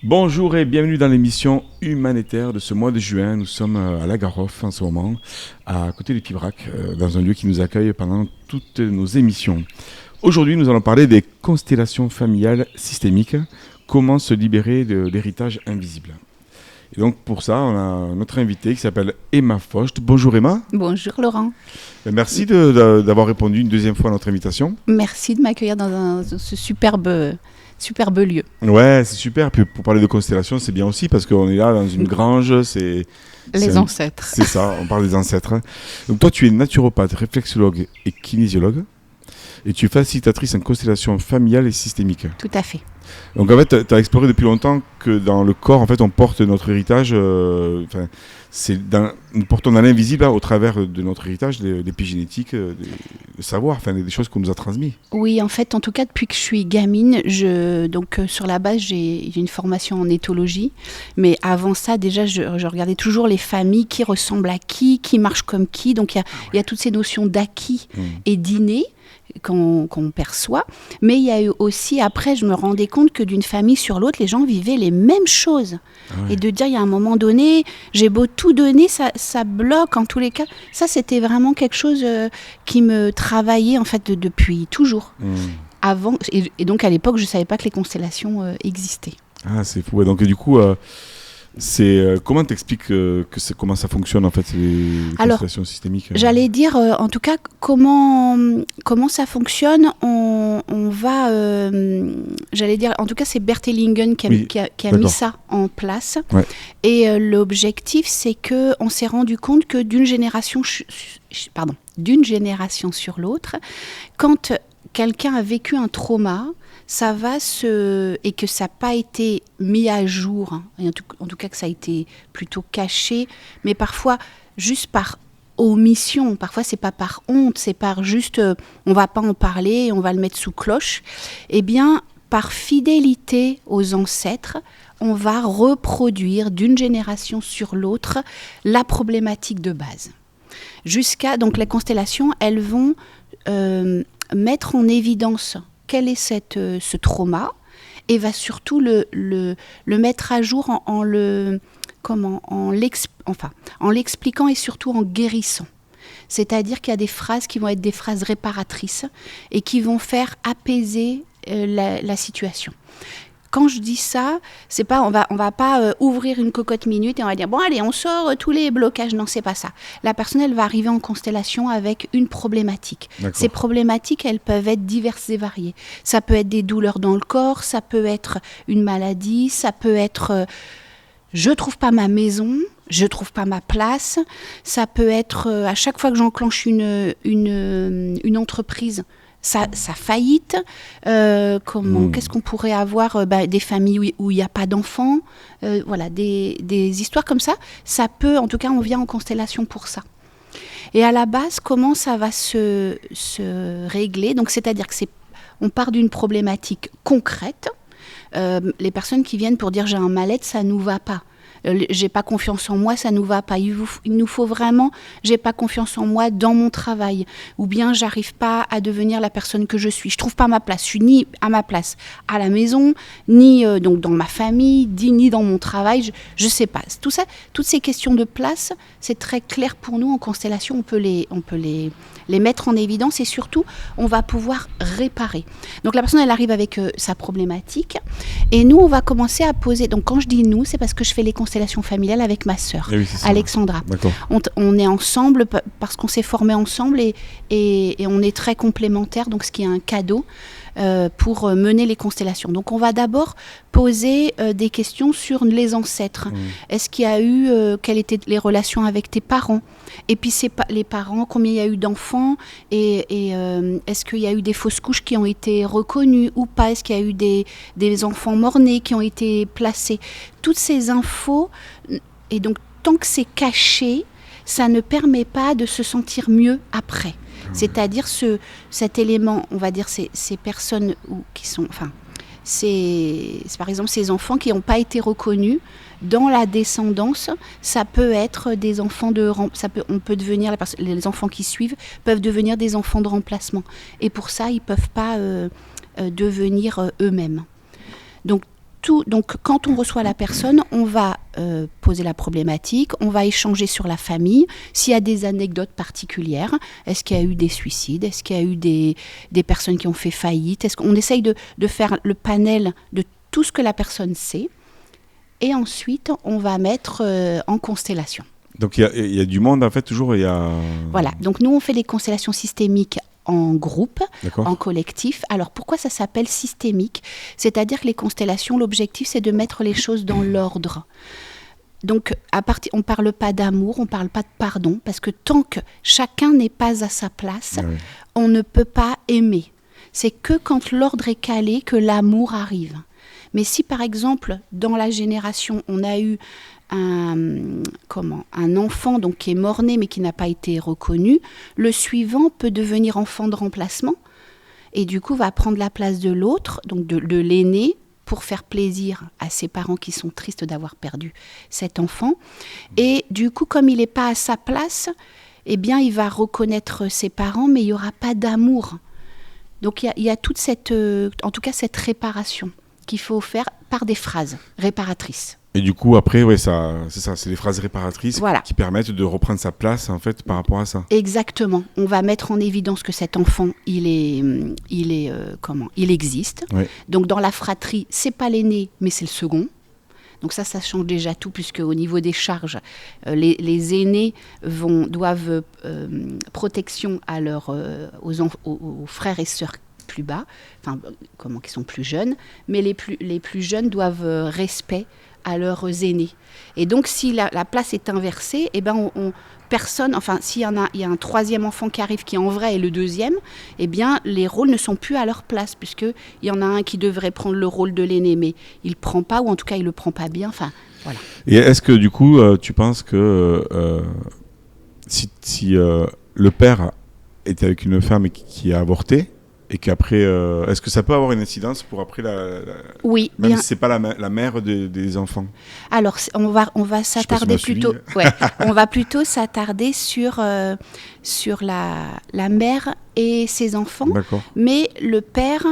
Bonjour et bienvenue dans l'émission humanitaire de ce mois de juin. Nous sommes à La Garofe en ce moment, à côté de Pibrac, dans un lieu qui nous accueille pendant toutes nos émissions. Aujourd'hui, nous allons parler des constellations familiales systémiques, comment se libérer de l'héritage invisible. Et donc pour ça, on a notre invitée qui s'appelle Emma Vogt. Bonjour Emma. Bonjour Laurent. Merci d'avoir répondu une deuxième fois à notre invitation. Merci de m'accueillir dans ce superbe lieu. Ouais, c'est super. Puis pour parler de constellations, c'est bien aussi parce qu'on est là dans une grange. Les ancêtres. C'est ça, on parle des ancêtres. Donc toi, tu es naturopathe, réflexologue et kinésiologue. Et tu es facilitatrice en constellation familiale et systémique. Tout à fait. Donc en fait, tu as exploré depuis longtemps que dans le corps, en fait, on porte notre héritage. Nous portons dans l'invisible au travers de notre héritage, l'épigénétique, le savoir, des choses qu'on nous a transmises. Oui, en fait, en tout cas, depuis que je suis gamine, sur la base, j'ai une formation en éthologie. Mais avant ça, déjà, je regardais toujours les familles, qui ressemblent à qui marchent comme qui. Donc il y a toutes ces notions d'acquis et d'inné qu'on perçoit, mais il y a eu aussi, après je me rendais compte que d'une famille sur l'autre, les gens vivaient les mêmes choses, et de dire, il y a un moment donné, j'ai beau tout donner, ça bloque en tous les cas. Ça, c'était vraiment quelque chose qui me travaillait en fait depuis toujours. Avant, et donc à l'époque, je ne savais pas que les constellations existaient. Ah, c'est fou. Et donc du coup, comment t'expliques comment ça fonctionne en fait, les constellations systémiques J'allais dire, en tout cas, comment ça fonctionne. On va, j'allais dire, en tout cas, c'est Bert Hellinger qui a mis ça en place. Ouais. Et l'objectif, c'est que on s'est rendu compte que d'une génération sur l'autre, quand quelqu'un a vécu un trauma, et que ça n'a pas été mis à jour, en tout cas que ça a été plutôt caché, mais parfois juste par omission, parfois c'est pas par honte, c'est par juste on va pas en parler, on va le mettre sous cloche. Eh bien, par fidélité aux ancêtres, on va reproduire d'une génération sur l'autre la problématique de base. Donc les constellations, elles vont mettre en évidence quel est ce trauma, et va surtout le mettre à jour en l'expliquant et surtout en guérissant. C'est-à-dire qu'il y a des phrases qui vont être des phrases réparatrices et qui vont faire apaiser la situation. Quand je dis ça, c'est pas, on va pas ouvrir une cocotte minute et on va dire bon allez, on sort tous les blocages. Non, c'est pas ça. La personne, elle va arriver en constellation avec une problématique. D'accord. Ces problématiques, elles peuvent être diverses et variées. Ça peut être des douleurs dans le corps, ça peut être une maladie, ça peut être je trouve pas ma maison, je trouve pas ma place. Ça peut être à chaque fois que j'enclenche une entreprise, sa faillite, qu'est-ce qu'on pourrait avoir, des familles où il n'y a pas d'enfants, des histoires comme ça. Ça peut, en tout cas, on vient en constellation pour ça. Et à la base, comment ça va se régler ? Donc, c'est-à-dire on part d'une problématique concrète. Les personnes qui viennent pour dire j'ai un mal-être, ça nous va pas. J'ai pas confiance en moi, ça nous va pas. Il nous faut vraiment, j'ai pas confiance en moi dans mon travail, ou bien j'arrive pas à devenir la personne que je suis. Je trouve pas ma place. Je suis ni à ma place à la maison, ni donc dans ma famille, ni dans mon travail. Je sais pas. Tout ça, toutes ces questions de place, c'est très clair pour nous en constellation. On peut les mettre en évidence et surtout, on va pouvoir réparer. Donc la personne, elle arrive avec sa problématique et nous, on va commencer à poser. Donc quand je dis nous, c'est parce que je fais les constellations familiales avec ma sœur, Alexandra. On est ensemble parce qu'on s'est formés ensemble et on est très complémentaires, donc ce qui est un cadeau pour mener les constellations. Donc on va d'abord poser des questions sur les ancêtres. Est-ce qu'il y a eu, quelles étaient les relations avec tes parents ? Et puis les parents, combien il y a eu d'enfants ? Et est-ce qu'il y a eu des fausses couches qui ont été reconnues ou pas ? Est-ce qu'il y a eu des enfants morts-nés qui ont été placés ? Toutes ces infos, et donc tant que c'est caché, ça ne permet pas de se sentir mieux après. C'est-à-dire cet élément, on va dire ces personnes qui sont, c'est par exemple ces enfants qui n'ont pas été reconnus dans la descendance, ça peut être des enfants on peut devenir les enfants qui suivent peuvent devenir des enfants de remplacement, et pour ça ils peuvent pas devenir eux-mêmes. Donc surtout, donc, quand on reçoit la personne, on va poser la problématique, on va échanger sur la famille, s'il y a des anecdotes particulières, est-ce qu'il y a eu des suicides, est-ce qu'il y a eu des personnes qui ont fait faillite, est-ce qu'on essaye de faire le panel de tout ce que la personne sait, et ensuite, on va mettre en constellation. Donc il y a du monde, en fait, toujours, il y a... Voilà, donc nous, on fait les constellations systémiques en groupe, D'accord. en collectif. Alors pourquoi ça s'appelle systémique ? C'est-à-dire que les constellations, l'objectif c'est de mettre les choses dans l'ordre. Donc on ne parle pas d'amour, on ne parle pas de pardon, parce que tant que chacun n'est pas à sa place, on ne peut pas aimer. C'est que quand l'ordre est calé que l'amour arrive. Mais si par exemple dans la génération on a eu un enfant donc, qui est mort-né mais qui n'a pas été reconnu, le suivant peut devenir enfant de remplacement et du coup va prendre la place de l'autre, donc de l'aîné, pour faire plaisir à ses parents qui sont tristes d'avoir perdu cet enfant. Et du coup, comme il n'est pas à sa place, eh bien, il va reconnaître ses parents, mais il n'y aura pas d'amour. Donc il y a toute cette réparation qu'il faut faire par des phrases réparatrices. Et du coup, après, c'est les phrases réparatrices qui permettent de reprendre sa place, en fait, par rapport à ça. Exactement. On va mettre en évidence que cet enfant, il existe. Ouais. Donc, dans la fratrie, c'est pas l'aîné, mais c'est le second. Donc ça change déjà tout, puisque au niveau des charges, les aînés doivent protection à aux frères et sœurs plus bas, qui sont plus jeunes, mais les plus jeunes doivent respect à leurs aînés. Et donc, si la place est inversée, eh ben, s'il y a un troisième enfant qui arrive, qui en vrai est le deuxième, eh bien, les rôles ne sont plus à leur place, puisqu'il y en a un qui devrait prendre le rôle de l'aîné, mais il ne le prend pas, ou en tout cas, il ne le prend pas bien. Enfin, voilà. Et est-ce que, du coup, tu penses que si le père était avec une femme qui a avorté, et qu'après, est-ce que ça peut avoir une incidence pour après oui, même bien. Si c'est pas la mère des enfants. Alors on va s'attarder plutôt. On va plutôt s'attarder sur la mère et ses enfants. D'accord. Mais le père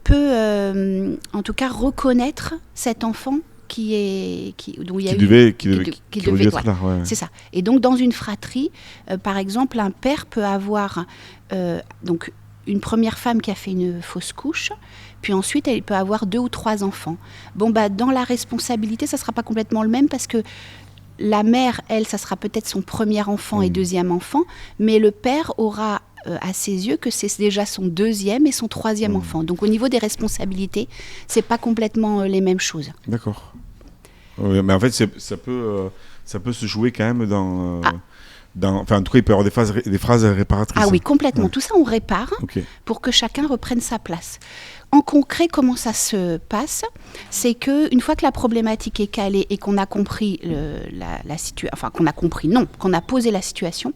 peut en tout cas reconnaître cet enfant qui devait être là. Ouais. C'est ça. Et donc dans une fratrie, par exemple, un père peut avoir donc une première femme qui a fait une fausse couche, puis ensuite elle peut avoir 2 ou 3 enfants. Dans la responsabilité, ça sera pas complètement le même, parce que la mère, elle, ça sera peut-être son premier enfant et deuxième enfant, mais le père aura à ses yeux que c'est déjà son deuxième et son troisième enfant. Donc au niveau des responsabilités, c'est pas complètement les mêmes choses. D'accord. Oui, mais en fait, ça peut se jouer quand même dans... en tout cas, il peut y avoir des phrases réparatrices. Ah oui, complètement. Ouais. Tout ça, on répare pour que chacun reprenne sa place. En concret, comment ça se passe ? C'est qu'une fois que la problématique est calée et qu'on a compris la situation, qu'on a posé la situation,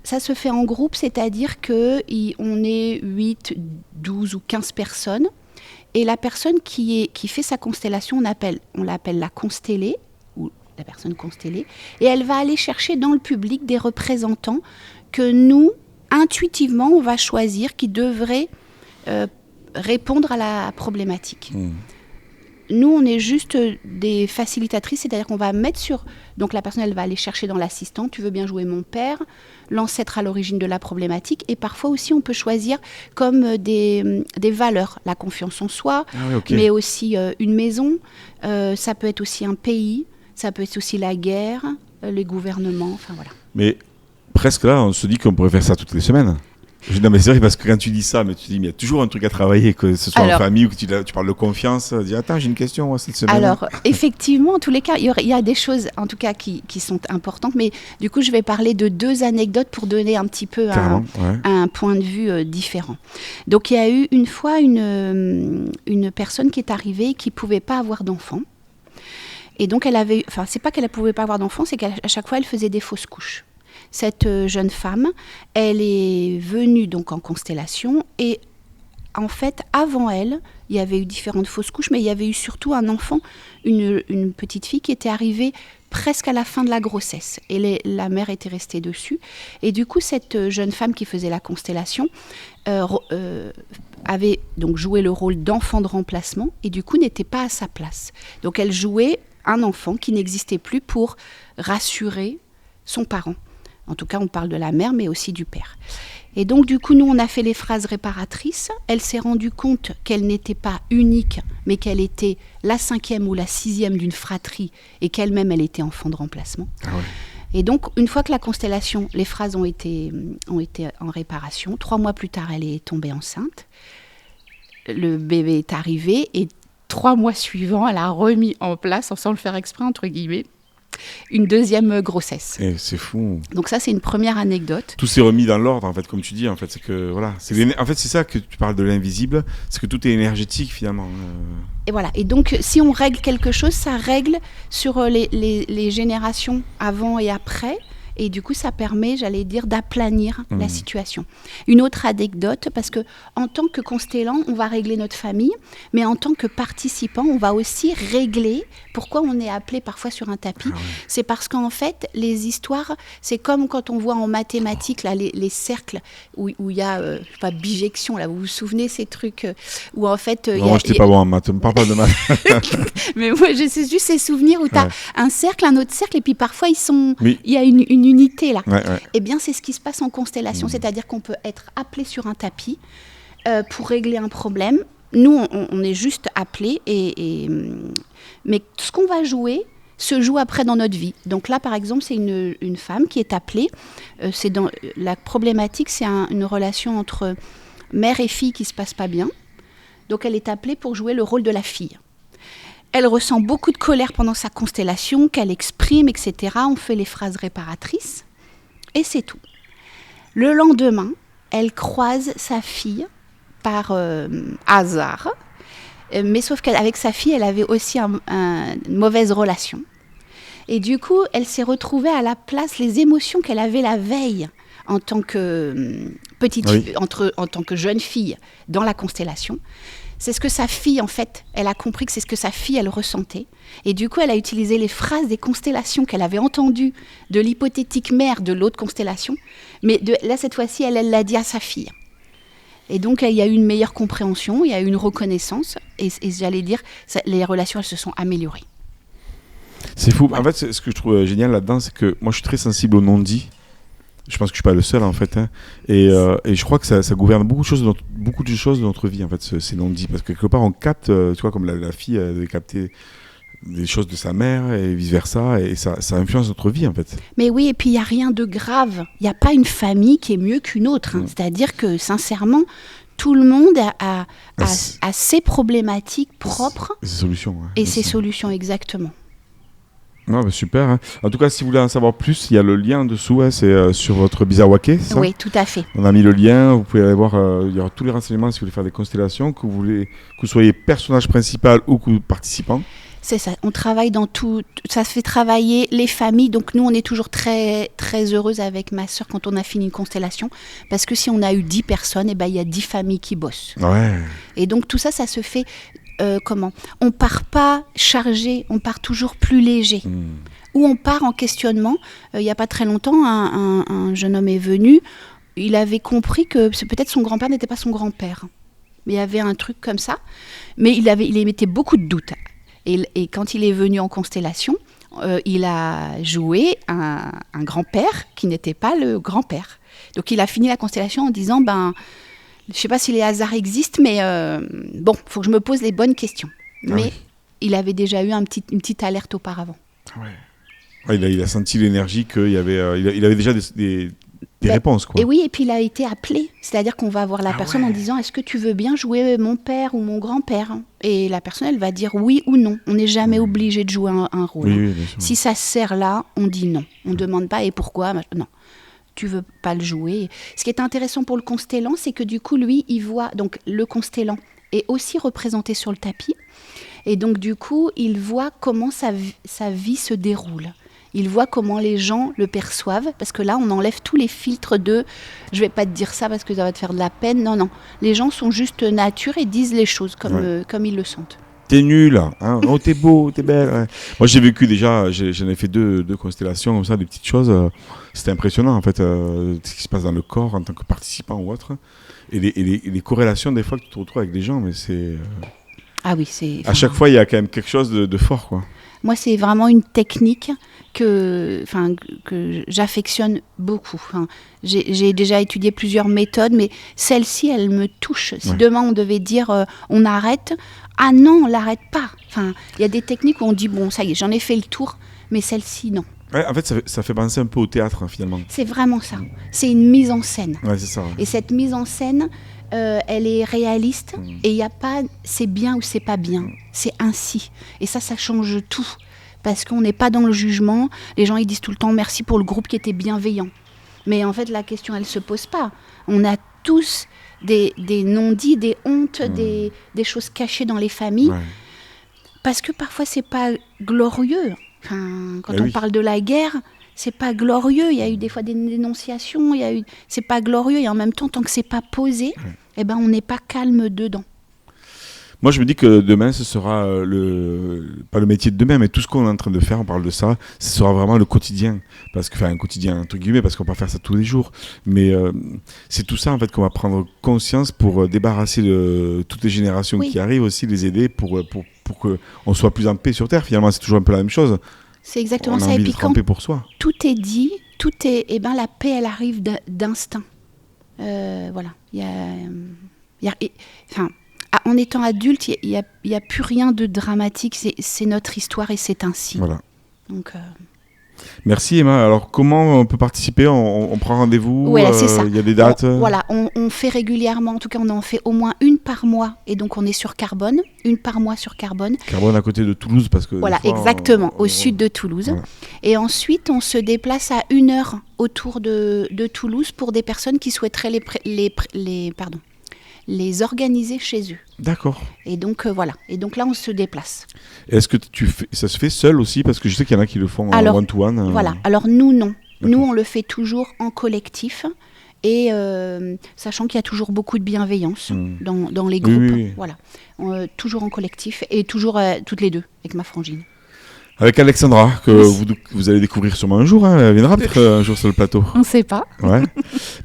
ça se fait en groupe, c'est-à-dire qu'on est 8, 12 ou 15 personnes. Et la personne qui fait sa constellation, on l'appelle la constellée, la personne constellée, et elle va aller chercher dans le public des représentants que nous, intuitivement, on va choisir qui devraient répondre à la problématique. Nous, on est juste des facilitatrices, c'est-à-dire qu'on va mettre sur... Donc la personne, elle va aller chercher dans l'assistant, tu veux bien jouer mon père, l'ancêtre à l'origine de la problématique, et parfois aussi on peut choisir comme des valeurs, la confiance en soi, mais aussi une maison, ça peut être aussi un pays, ça peut être aussi la guerre, les gouvernements, enfin voilà. Mais presque là, on se dit qu'on pourrait faire ça toutes les semaines. Non mais c'est vrai, parce que quand tu dis ça, mais tu dis mais il y a toujours un truc à travailler, que ce soit en famille ou que tu parles de confiance, dis attends, j'ai une question moi, cette semaine. Alors effectivement, en tous les cas, il y a des choses en tout cas qui sont importantes, mais du coup je vais parler de 2 anecdotes pour donner un petit peu un point de vue différent. Donc il y a eu une fois une personne qui est arrivée qui pouvait pas avoir d'enfant. Et donc c'est pas qu'elle ne pouvait pas avoir d'enfant, c'est qu'à chaque fois elle faisait des fausses couches. Cette jeune femme, elle est venue donc en constellation et en fait, avant elle, il y avait eu différentes fausses couches, mais il y avait eu surtout un enfant, une petite fille qui était arrivée presque à la fin de la grossesse. Et la mère était restée dessus. Et du coup, cette jeune femme qui faisait la constellation avait donc joué le rôle d'enfant de remplacement et du coup n'était pas à sa place. Donc elle jouait un enfant qui n'existait plus pour rassurer son parent. En tout cas, on parle de la mère, mais aussi du père. Et donc, du coup, nous, on a fait les phrases réparatrices. Elle s'est rendue compte qu'elle n'était pas unique, mais qu'elle était la 5e ou la 6e d'une fratrie et qu'elle-même, elle était enfant de remplacement. Ah ouais. Et donc, une fois que la constellation, les phrases ont été en réparation, 3 mois plus tard, elle est tombée enceinte. Le bébé est arrivé et 3 mois suivants, elle a remis en place, sans le faire exprès, entre guillemets, une 2e grossesse. Et c'est fou. Donc ça, c'est une première anecdote. Tout s'est remis dans l'ordre, en fait, comme tu dis. En fait, c'est que voilà, en fait, c'est ça que tu parles de l'invisible, c'est que tout est énergétique finalement. Et voilà. Et donc, si on règle quelque chose, ça règle sur les générations avant et après. Et du coup, ça permet, j'allais dire, d'aplanir la situation. Une autre anecdote, parce que en tant que constellant, on va régler notre famille, mais en tant que participant, on va aussi régler pourquoi on est appelé parfois sur un tapis. Ah ouais. C'est parce qu'en fait, les histoires, c'est comme quand on voit en mathématiques là, les cercles où il y a bijection, là, vous vous souvenez ces trucs où en fait... moi, je n'étais pas bon en maths, ne me parle pas de maths. Mais moi, je sais juste ces souvenirs où tu as un cercle, un autre cercle, et puis parfois, il y a une unité là. Ouais. Eh bien, c'est ce qui se passe en constellation, c'est-à-dire qu'on peut être appelé sur un tapis pour régler un problème. Nous, on est juste appelé, mais ce qu'on va jouer se joue après dans notre vie. Donc là, par exemple, c'est une femme qui est appelée. La problématique, c'est une relation entre mère et fille qui ne se passe pas bien. Donc elle est appelée pour jouer le rôle de la fille. Elle ressent beaucoup de colère pendant sa constellation, qu'elle exprime, etc. On fait les phrases réparatrices, et c'est tout. Le lendemain, elle croise sa fille par hasard, mais sauf qu'avec sa fille, elle avait aussi une mauvaise relation. Et du coup, elle s'est retrouvée à la place, les émotions qu'elle avait la veille en tant que en tant que jeune fille dans la constellation. C'est ce que sa fille, en fait, elle a compris que c'est ce que sa fille, elle ressentait. Et du coup, elle a utilisé les phrases des constellations qu'elle avait entendues de l'hypothétique mère de l'autre constellation. Mais là, cette fois-ci, elle l'a dit à sa fille. Et donc, il y a eu une meilleure compréhension, il y a eu une reconnaissance. Et j'allais dire, les relations, elles se sont améliorées. C'est fou. En fait, ce que je trouve génial là-dedans, c'est que moi, je suis très sensible au non-dit. Je pense que je suis pas le seul en fait, hein. Et je crois que ça gouverne beaucoup de choses de notre vie en fait, ces non-dits, parce que quelque part on capte, tu vois, comme la fille avait capté des choses de sa mère et vice versa, et ça influence notre vie en fait. Mais oui, et puis il y a rien de grave, il y a pas une famille qui est mieux qu'une autre, hein. C'est-à-dire que sincèrement, tout le monde a ses problématiques propres et ses solutions. Ouais, et ses solutions exactement. Ah bah super. Hein. En tout cas, si vous voulez en savoir plus, il y a le lien en dessous, hein, c'est sur votre Bizarwaké, c'est ça ? Oui, tout à fait. On a mis le lien, vous pouvez aller voir, il y aura tous les renseignements si vous voulez faire des constellations, que vous soyez personnage principal ou que participant. C'est ça, on travaille dans tout, ça fait travailler les familles, donc nous on est toujours très, très heureuse avec ma sœur quand on a fini une constellation, parce que si on a eu 10 personnes, il y a 10 familles qui bossent. Ouais. Et donc tout ça se fait... on part pas chargé, on part toujours plus léger. Ou on part en questionnement. Il n'y a pas très longtemps, un jeune homme est venu, il avait compris que peut-être son grand-père n'était pas son grand-père. Il y avait un truc comme ça, mais il émettait beaucoup de doutes. Et quand il est venu en constellation, il a joué un grand-père qui n'était pas le grand-père. Donc il a fini la constellation en disant, je ne sais pas si les hasards existent, mais il faut que je me pose les bonnes questions. Mais il avait déjà eu une petite alerte auparavant. Ouais, il a senti l'énergie qu'il y avait, il avait déjà des réponses, quoi. Et oui, et puis il a été appelé. C'est-à-dire qu'on va voir la personne en disant, est-ce que tu veux bien jouer mon père ou mon grand-père ? Et la personne, elle va dire oui ou non. On n'est jamais obligé de jouer un rôle. Oui, si ça se sert là, on dit non. On ne demande pas et pourquoi ? Non. Tu veux pas le jouer. Ce qui est intéressant pour le constellant, c'est que du coup, lui, il voit... Donc, le constellant est aussi représenté sur le tapis. Et donc, du coup, il voit comment sa vie se déroule. Il voit comment les gens le perçoivent, parce que là, on enlève tous les filtres de « je vais pas te dire ça parce que ça va te faire de la peine ». Non, non. Les gens sont juste nature et disent les choses comme ils le sentent. T'es nul, hein. Oh, t'es beau, t'es belle. Ouais. Moi, j'ai vécu déjà, j'en ai fait deux constellations comme ça, des petites choses. C'était impressionnant, en fait, ce qui se passe dans le corps en tant que participant ou autre. Et les corrélations, des fois, que tu te retrouves avec des gens, mais c'est... Ah oui, c'est... À chaque fois, il y a quand même quelque chose de fort, quoi. Moi, c'est vraiment une technique que j'affectionne beaucoup. J'ai déjà étudié plusieurs méthodes, mais celle-ci, elle me touche. Si demain, on devait dire on arrête, ah non, on l'arrête pas. Il y a des techniques où on dit bon, ça y est, j'en ai fait le tour, mais celle-ci, non. Ouais, en fait, ça fait penser un peu au théâtre, finalement. C'est vraiment ça. C'est une mise en scène. Ouais, c'est ça. Ouais. Et cette mise en scène, elle est réaliste et il n'y a pas c'est bien ou c'est pas bien. C'est ainsi. Et ça change tout. Parce qu'on n'est pas dans le jugement. Les gens, ils disent tout le temps merci pour le groupe qui était bienveillant. Mais en fait, la question, elle ne se pose pas. On a tous des non-dits, des hontes, des choses cachées dans les familles. Ouais. Parce que parfois, c'est pas glorieux. Quand on parle de la guerre, c'est pas glorieux. Il y a eu des fois des dénonciations. C'est pas glorieux. Et en même temps, tant que c'est pas posé, on n'est pas calme dedans. Moi, je me dis que demain, ce sera pas le métier de demain, mais tout ce qu'on est en train de faire, on parle de ça, ce sera vraiment le quotidien. Un quotidien, entre guillemets, parce qu'on peut pas faire ça tous les jours. Mais c'est tout ça, en fait, qu'on va prendre conscience pour débarrasser toutes les générations qui arrivent aussi, les aider pour qu'on soit plus en paix sur Terre. Finalement, c'est toujours un peu la même chose. C'est exactement ça. On a envie d'être en paix pour soi. Tout est dit, la paix, elle arrive d'instinct. Voilà. En étant adulte, il y a plus rien de dramatique. C'est notre histoire et c'est ainsi. Voilà. Donc, merci Emma. Alors comment on peut participer ? On prend rendez-vous ? Voilà, c'est ça. Il y a des dates ? On fait régulièrement. En tout cas, on en fait au moins une par mois. Et donc, on est sur Carbone. Une par mois sur Carbone. Carbone à côté de Toulouse parce que... Voilà, exactement. Au sud de Toulouse. Voilà. Et ensuite, on se déplace à 1 heure autour de Toulouse pour des personnes qui souhaiteraient les organiser chez eux. D'accord. Et donc, voilà. Et donc là, on se déplace. Est-ce que ça se fait seul aussi ? Parce que je sais qu'il y en a qui le font en one-to-one. Voilà. Alors, nous, non. D'accord. Nous, on le fait toujours en collectif. Et sachant qu'il y a toujours beaucoup de bienveillance dans les groupes. Oui. Voilà. Toujours en collectif et toujours toutes les deux, avec ma frangine. Avec Alexandra, que vous allez découvrir sûrement un jour. Elle viendra peut-être un jour sur le plateau. On ne sait pas. Ouais.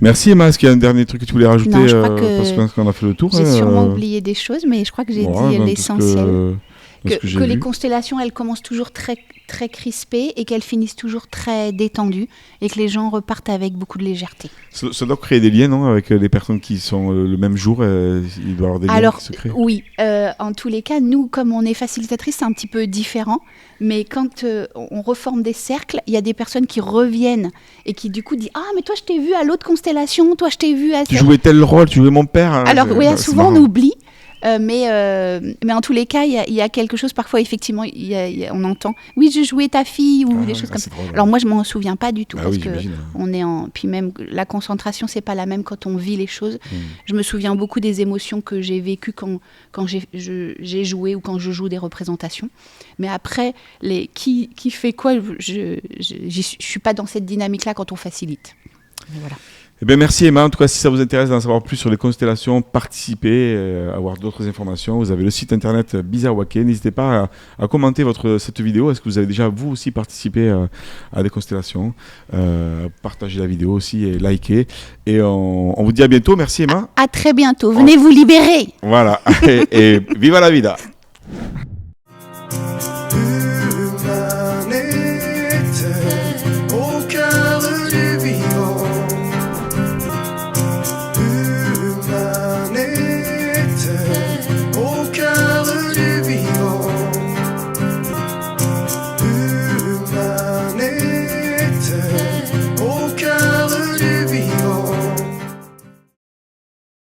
Merci Emma. Est-ce qu'il y a un dernier truc que tu voulais rajouter ? Non, je crois que parce qu'on a fait le tour. J'ai sûrement oublié des choses, mais je crois que j'ai dit l'essentiel. Que les constellations, elles commencent toujours très, très crispées et qu'elles finissent toujours très détendues et que les gens repartent avec beaucoup de légèreté. Ça doit créer des liens, non ? Avec les personnes qui sont le même jour, il doit y avoir des liens qui se créent. Oui, en tous les cas, nous, comme on est facilitatrice, c'est un petit peu différent. Mais quand on reforme des cercles, il y a des personnes qui reviennent et qui du coup disent « Ah, mais toi, je t'ai vu à l'autre constellation, toi, je t'ai vu à... » Tu jouais tel rôle, tu jouais mon père. Alors oui, souvent on oublie. Mais en tous les cas, il y a quelque chose, parfois effectivement, on entend « Oui, je jouais ta fille » ou des choses comme ça. Drôle, alors moi, je ne m'en souviens pas du tout parce que on est puis même la concentration, c'est pas la même quand on vit les choses. Je me souviens beaucoup des émotions que j'ai vécues quand j'ai joué ou quand je joue des représentations. Mais après, qui fait quoi, je suis pas dans cette dynamique-là quand on facilite. Mais voilà. Eh bien, merci Emma. En tout cas, si ça vous intéresse d'en savoir plus sur les constellations, participez, avoir d'autres informations. Vous avez le site internet Bizarwaké. N'hésitez pas à commenter cette vidéo. Est-ce que vous avez déjà vous aussi participé à des constellations ? Partagez la vidéo aussi et likez. Et on vous dit à bientôt. Merci Emma. À très bientôt. Venez vous libérer. Voilà. Et viva la vida.